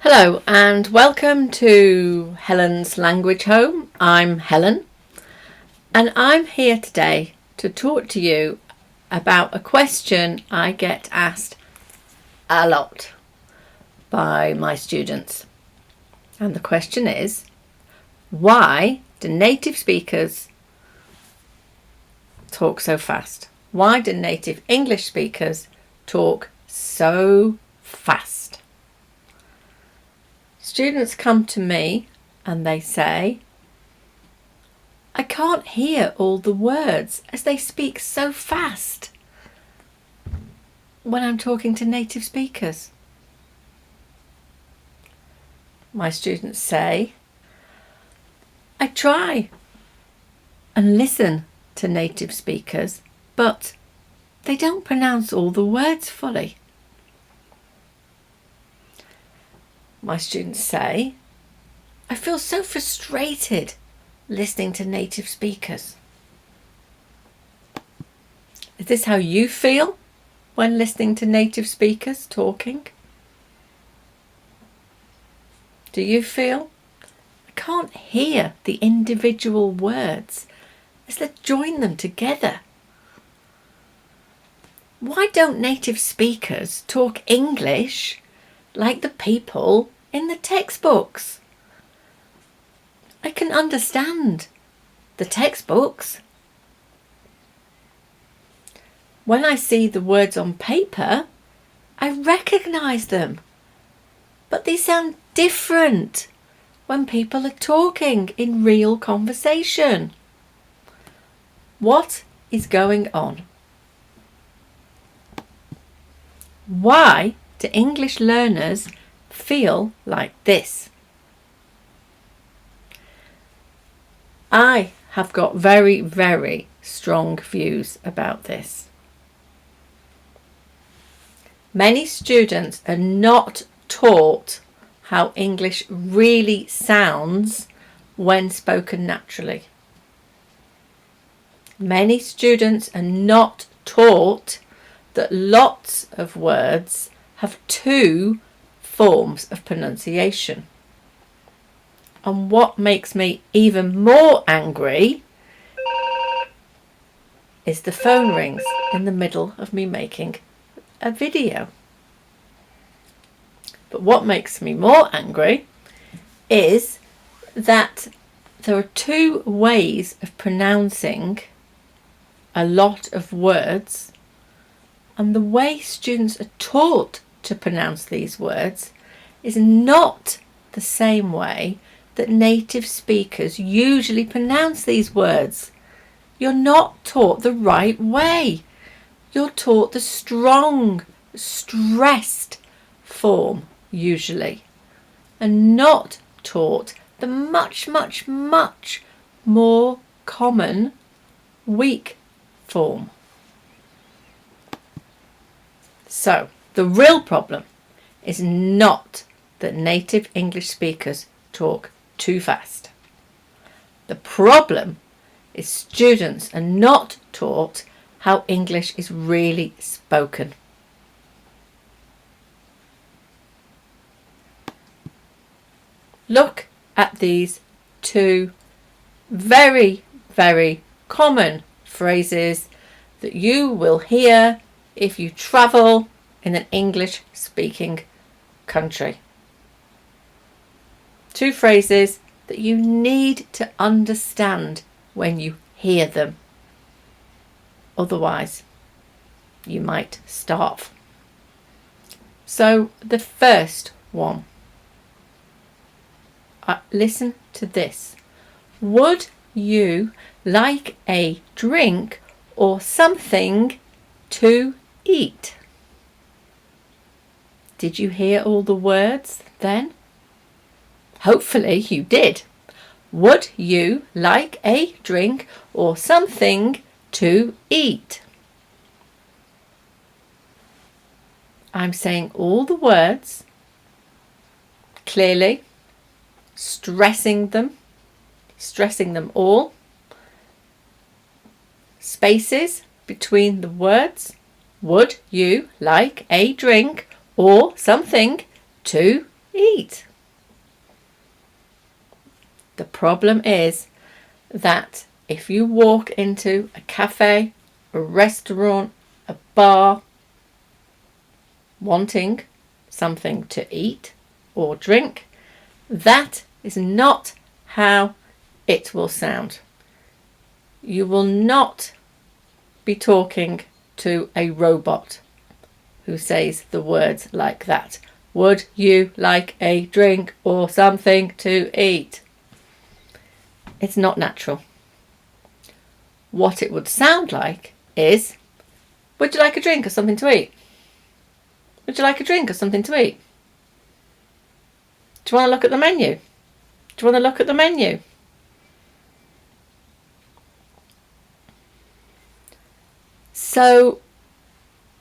Hello and welcome to Helen's Language Home. I'm Helen and I'm here today to talk to you about a question I get asked a lot by my students. And the question is, why do native speakers talk so fast? Why do native English speakers talk so fast? Students come to me and they say, I can't hear all the words as they speak so fast when I'm talking to native speakers. My students say, I try and listen to native speakers, but they don't pronounce all the words fully. My students say, I feel so frustrated listening to native speakers. Is this how you feel when listening to native speakers talking? Do you feel, I can't hear the individual words as they join them together? Why don't native speakers talk English like the people in the textbooks? I can understand the textbooks. When I see the words on paper, I recognise them. But they sound different when people are talking in real conversation. What is going on? Why do English learners feel like this? I have got very, very strong views about this. Many students are not taught how English really sounds when spoken naturally. Many students are not taught that lots of words have two forms of pronunciation. And what makes me even more angry is the phone rings in the middle of me making a video. But what makes me more angry is that there are two ways of pronouncing a lot of words, and the way students are taught to pronounce these words is not the same way that native speakers usually pronounce these words. You're not taught the right way. You're taught the strong, stressed form usually, and not taught the much, much, much more common weak form. So, the real problem is not that native English speakers talk too fast. The problem is students are not taught how English is really spoken. Look at these two very, very common phrases that you will hear if you travel in an English-speaking country. Two phrases that you need to understand when you hear them. Otherwise, you might starve. So the first one. Listen to this. Would you like a drink or something to eat? Did you hear all the words then? Hopefully you did. Would you like a drink or something to eat? I'm saying all the words clearly, stressing them all. Spaces between the words. Would you like a drink or something to eat. The problem is that if you walk into a cafe, a restaurant, a bar, wanting something to eat or drink, that is not how it will sound. You will not be talking to a robot who says the words like that. Would you like a drink or something to eat? It's not natural. What it would sound like is, would you like a drink or something to eat? Would you like a drink or something to eat? Do you want to look at the menu? Do you want to look at the menu? So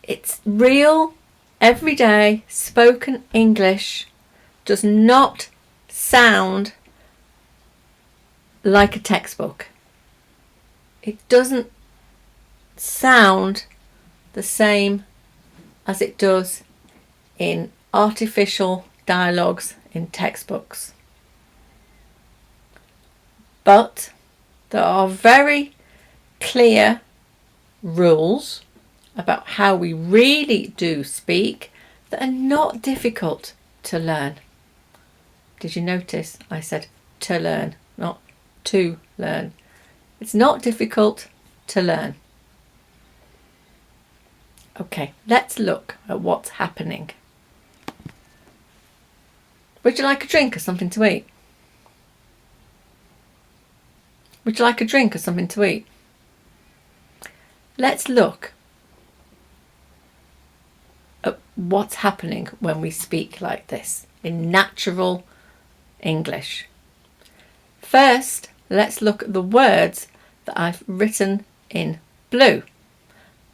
it's real, everyday spoken English does not sound like a textbook. It doesn't sound the same as it does in artificial dialogues in textbooks. But there are very clear rules about how we really do speak that are not difficult to learn. Did you notice I said to learn, not to learn? It's not difficult to learn. Okay, let's look at what's happening. Would you like a drink or something to eat? Would you like a drink or something to eat? Let's look at what's happening when we speak like this in natural English. First, let's look at the words that I've written in blue.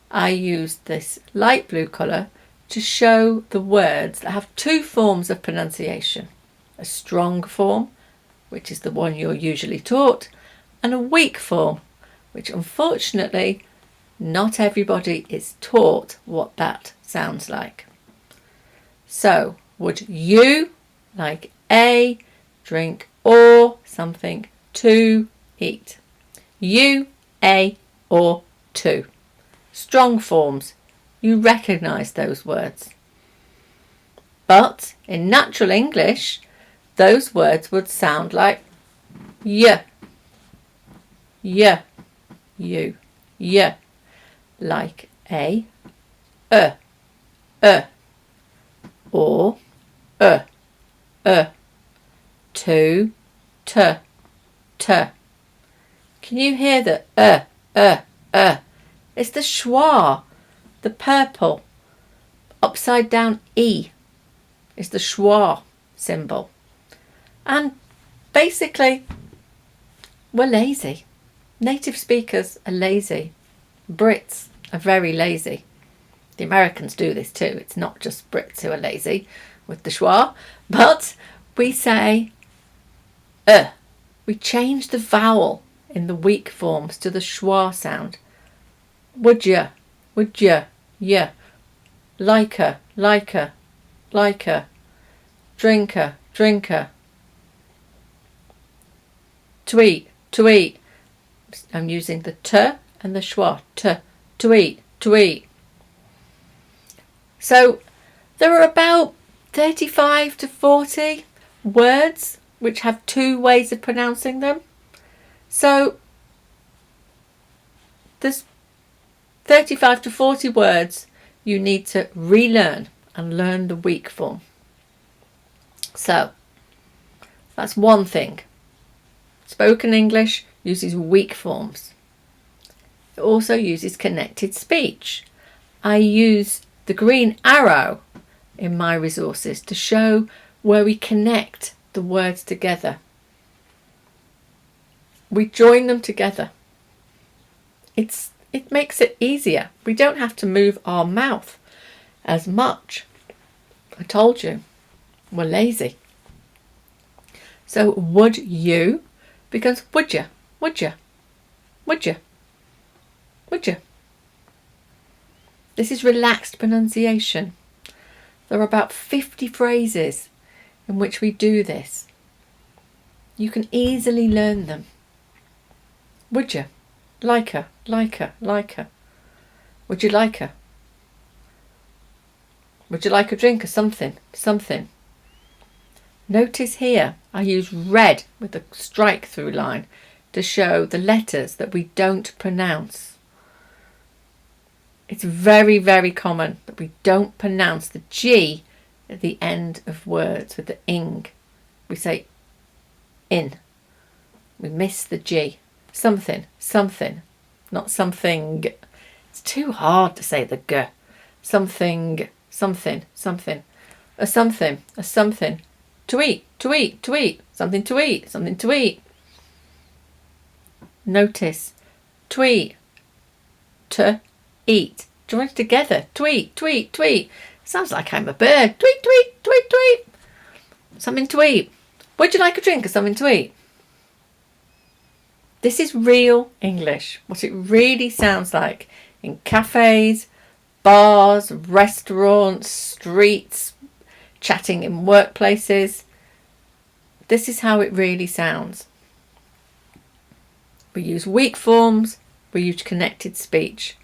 I used this light blue colour to show the words that have two forms of pronunciation. A strong form, which is the one you're usually taught, and a weak form, which unfortunately not everybody is taught what that sounds like. So, would you like a drink or something to eat? You, a, or to. Strong forms, you recognise those words. But in natural English, those words would sound like y, you, like a, or to, t. Can you hear the It's the schwa, the purple, upside down E is the schwa symbol. And basically, we're lazy. Native speakers are lazy. Brits are very lazy. The Americans do this too. It's not just Brits who are lazy with the schwa, but we say we change the vowel in the weak forms to the schwa sound. Would ya, yeah, like a, drinker, to eat. I'm using the t and the schwa, to eat. So there are about 35 to 40 words which have two ways of pronouncing them. So there's 35 to 40 words you need to relearn and learn the weak form. So that's one thing. Spoken English uses weak forms. It also uses connected speech. I use the green arrow in my resources to show where we connect the words together. We join them together. It makes it easier. We don't have to move our mouth as much. I told you, we're lazy. So would you becomes would you. This is relaxed pronunciation. There are about 50 phrases in which we do this. You can easily learn them. Would you? Like her, like her, like her. Would you like her? Would you like a drink or something? Something. Notice here I use red with a strike through line to show the letters that we don't pronounce. It's very, very common that we don't pronounce the G at the end of words with the ing. We say in. We miss the G. Something, something, not something. It's too hard to say the G. Something, something, something. A something, a something. To eat, to eat, to eat. Something to eat, something to eat. Notice. Tweet. To eat. Join together. Tweet, tweet, tweet. Sounds like I'm a bird. Tweet, tweet, tweet, tweet. Something to eat. Would you like a drink or something to eat? This is real English. What it really sounds like in cafes, bars, restaurants, streets, chatting in workplaces. This is how it really sounds. We use weak forms, we use connected speech,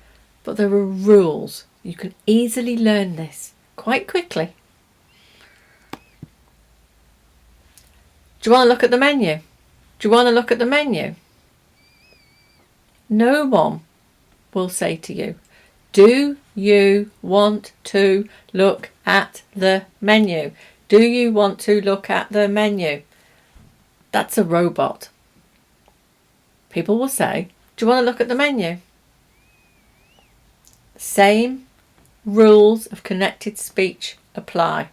but there are rules. You can easily learn this quite quickly. Do you want to look at the menu? Do you want to look at the menu? No one will say to you, do you want to look at the menu? Do you want to look at the menu? That's a robot. People will say, do you want to look at the menu? Same rules of connected speech apply.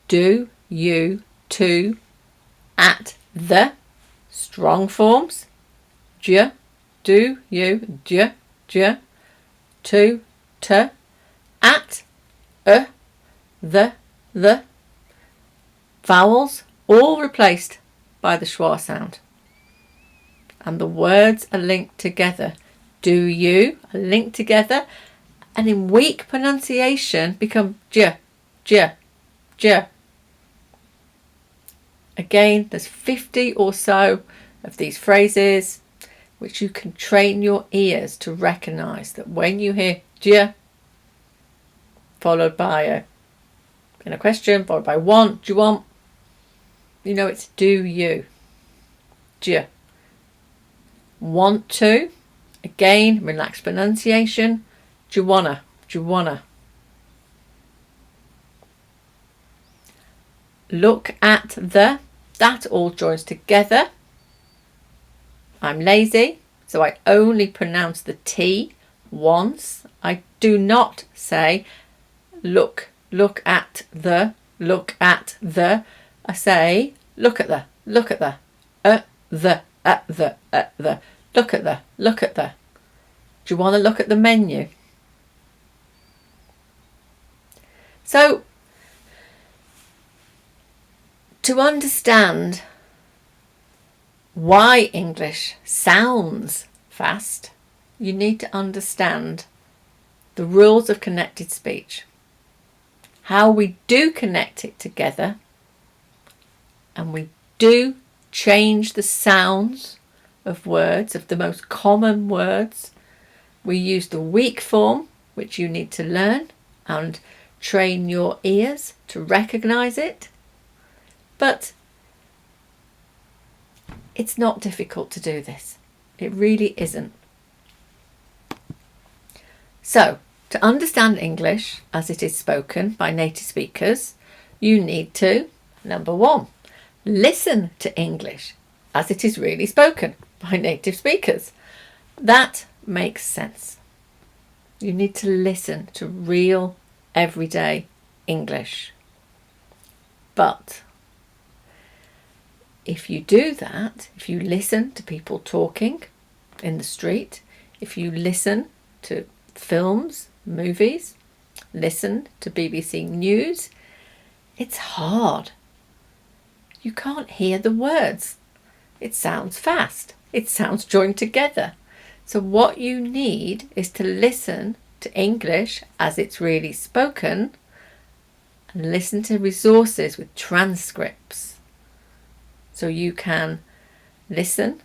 Do you to at the strong forms. J, do you, j, to, at, the vowels all replaced by the schwa sound. And the words are linked together. Do you are linked together, and in weak pronunciation become j. Again, there's 50 or so of these phrases which you can train your ears to recognise that when you hear j followed by a question, followed by want, do you want? You know it's do you. J. Want to. Again, relaxed pronunciation. Do you wanna? Do you wanna? Look at the. That all joins together. I'm lazy, so I only pronounce the T once. I do not say look at the. I say look at the, look at the, the, look at the. Do you want to look at the menu? So, to understand why English sounds fast, you need to understand the rules of connected speech, how we do connect it together, and we do change the sounds of words, of the most common words. We use the weak form, which you need to learn and train your ears to recognise it. But it's not difficult to do this. It really isn't. So, to understand English as it is spoken by native speakers, you need to, number one, listen to English as it is really spoken by native speakers. That makes sense. You need to listen to real, everyday English. But if you do that, if you listen to people talking in the street, if you listen to films, movies, listen to BBC News, it's hard. You can't hear the words. It sounds fast. It sounds joined together. So what you need is to listen to English as it's really spoken. and listen to resources with transcripts. So you can listen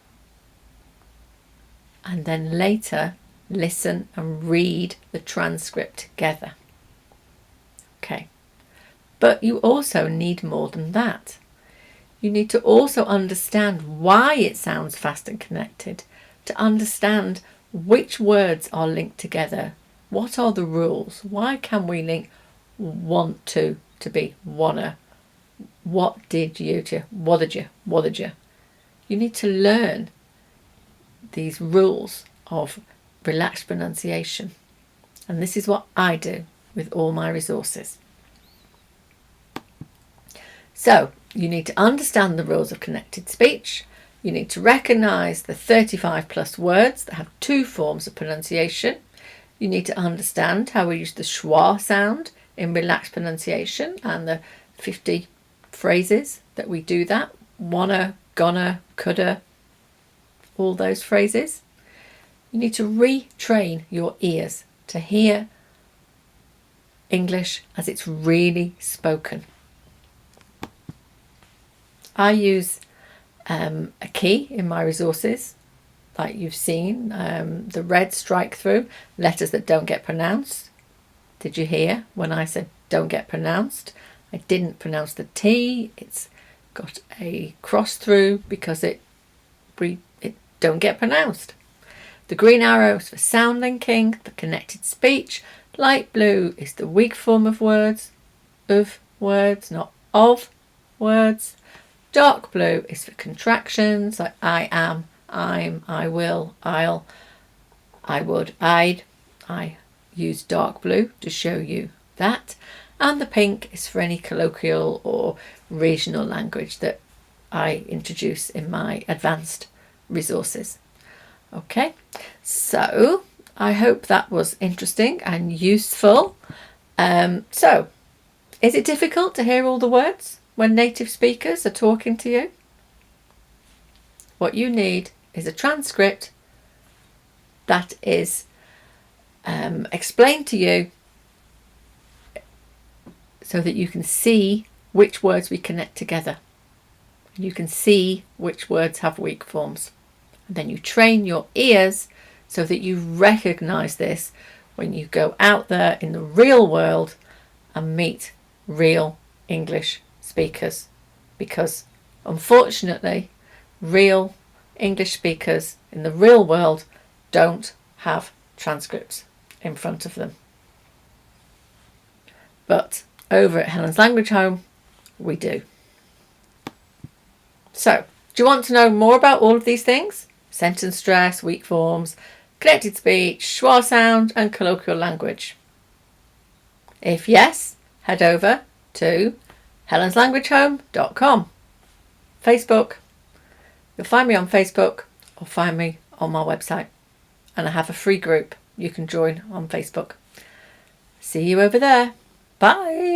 and then later listen and read the transcript together. Okay. But you also need more than that. You need to also understand why it sounds fast and connected, to understand which words are linked together. What are the rules? Why can we link want to be wanna? What did you to what did you? You need to learn these rules of relaxed pronunciation. And this is what I do with all my resources. So you need to understand the rules of connected speech. You need to recognise the 35 plus words that have two forms of pronunciation. You need to understand how we use the schwa sound in relaxed pronunciation and the 50 phrases that we do that. Wanna, gonna, coulda, all those phrases. You need to retrain your ears to hear English as it's really spoken. I use a key in my resources, like you've seen, the red strike through, letters that don't get pronounced. Did you hear when I said don't get pronounced? I didn't pronounce the T. It's got a cross through because it don't get pronounced. The green arrow is for sound linking, the connected speech. Light blue is the weak form of words, not of words. Dark blue is for contractions like I am, I'm, I will, I'll, I would, I'd. I use dark blue to show you that. And the pink is for any colloquial or regional language that I introduce in my advanced resources. Okay, so I hope that was interesting and useful. So, is it difficult to hear all the words when native speakers are talking to you? What you need is a transcript that is explained to you so that you can see which words we connect together. You can see which words have weak forms. And then you train your ears so that you recognise this when you go out there in the real world and meet real English speakers. Because unfortunately, real English speakers in the real world don't have transcripts in front of them. But over at Helen's Language Home, we do. So, do you want to know more about all of these things? Sentence stress, weak forms, connected speech, schwa sound and colloquial language. If yes, head over to helenslanguagehome.com. Facebook. You'll find me on Facebook or find me on my website. And I have a free group you can join on Facebook. See you over there. Bye.